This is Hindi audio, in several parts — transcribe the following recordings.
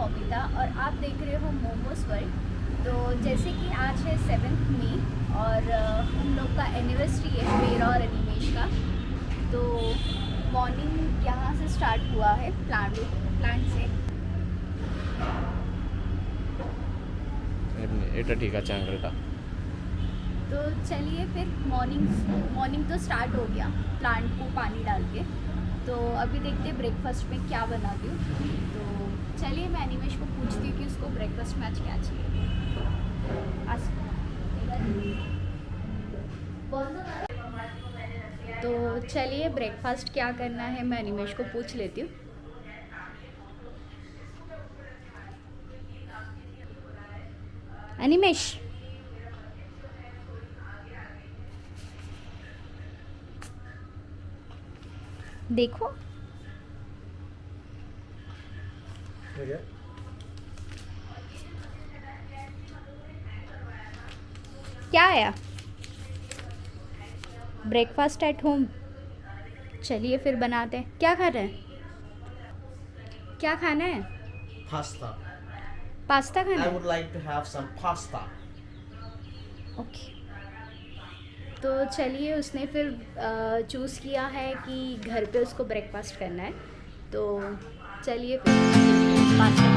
बबीता और आप देख रहे हो मोमोज वर्ल्ड। तो जैसे कि आज है 7 मई और हम लोग का एनिवर्सरी है मेरा और अनिमेश का। तो मॉर्निंग यहाँ से स्टार्ट हुआ है प्लांट से। এটা ঠিক আছে আঙ্কেলটা। तो चलिए फिर मॉर्निंग तो स्टार्ट हो गया प्लांट को पानी डाल के। तो अभी देखते हैं ब्रेकफास्ट में क्या बनाती हूँ। तो चलिए मैं अनिमेश को पूछती हूँ कि उसको ब्रेकफास्ट में आज क्या चाहिए। तो चलिए ब्रेकफास्ट क्या करना है मैं अनिमेश को पूछ लेती हूँ। अनिमेश, देखो क्या आया, ब्रेकफास्ट एट होम। चलिए फिर बनाते हैं। क्या खा रहे हैं, क्या खाना है? Pasta. पास्ता खाना I है? would like to have some pasta. Okay. तो चलिए उसने फिर चूज़ किया है कि घर पे उसको ब्रेकफास्ट करना है। तो चलिए फिर पास्ता।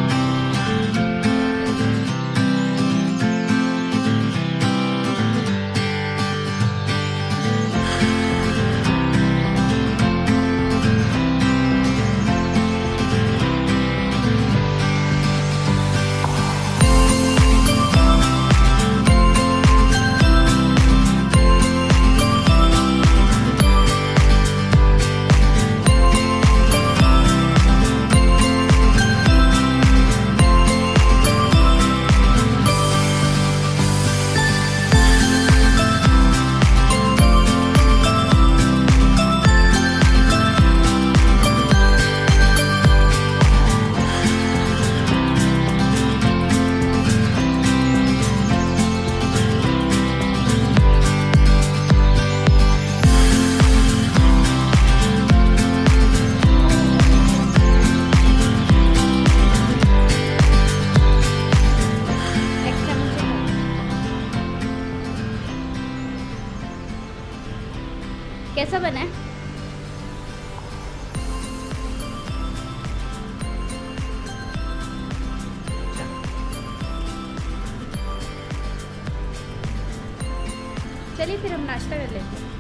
कैसा बना है? चलिए फिर हम नाश्ता कर लेते हैं।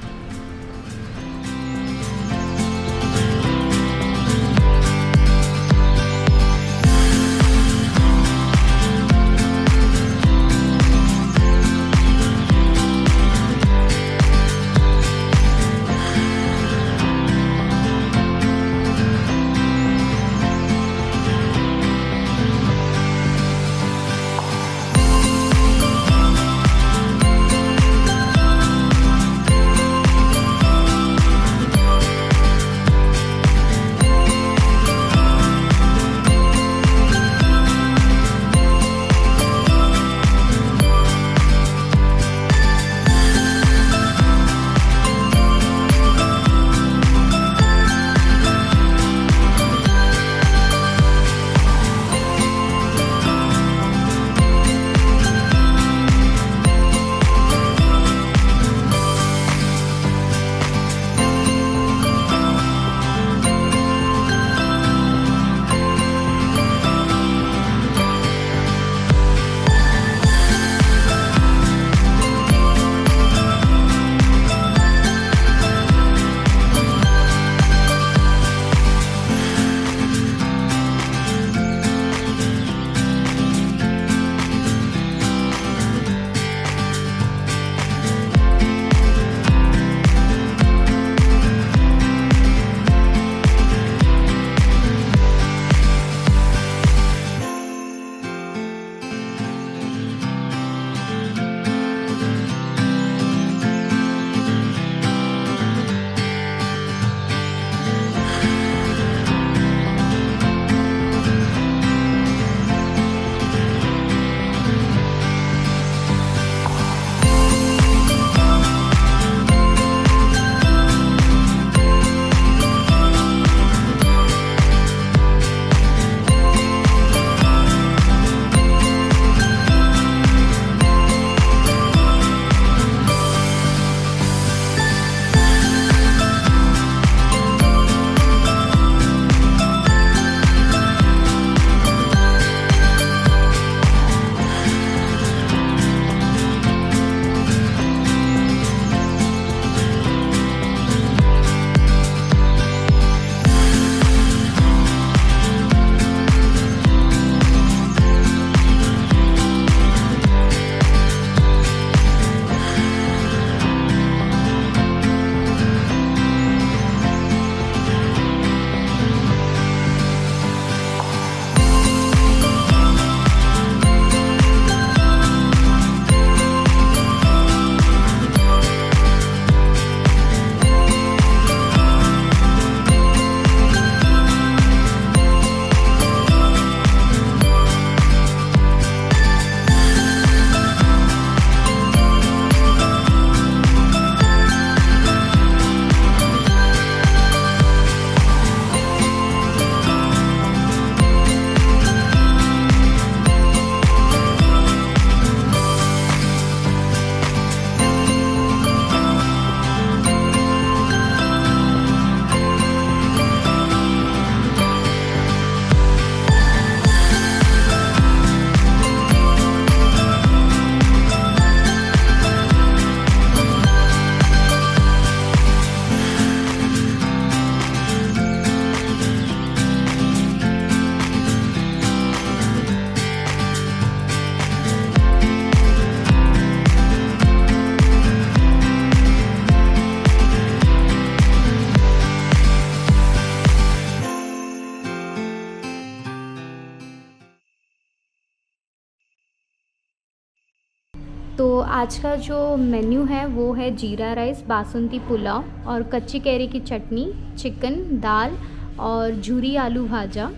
तो आज का जो मेन्यू है वो है जीरा राइस, बासमती पुलाव और कच्ची कैरी की चटनी, चिकन, दाल और झूरी आलू भाजा।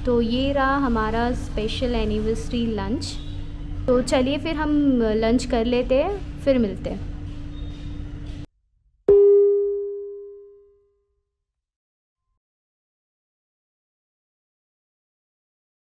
तो ये रहा हमारा स्पेशल एनिवर्सरी लंच। तो चलिए फिर हम लंच कर लेते हैं, फिर मिलते हैं।